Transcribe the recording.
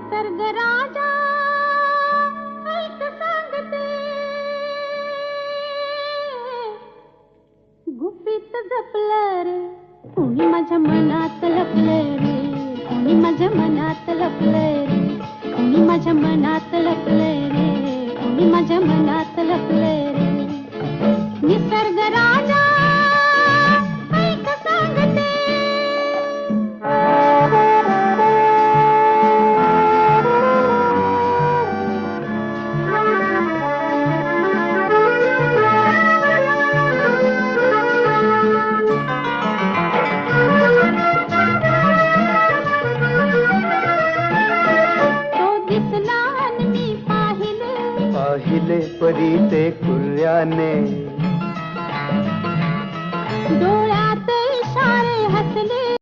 निसर्ग राजा ऐक सांगते, गुपित जपलं रे कोणी माझ्या मनात लपलं रे, कोणी माझ्या मनात लपलं रे, कोणी माझ्या मनात लपलं रे, कोणी माझ्या मनात लपलं रे. निसर्ग राजा ऐक सांगते. पाहिले परी ते कुर्याने, डोळ्यात इशारे हसले.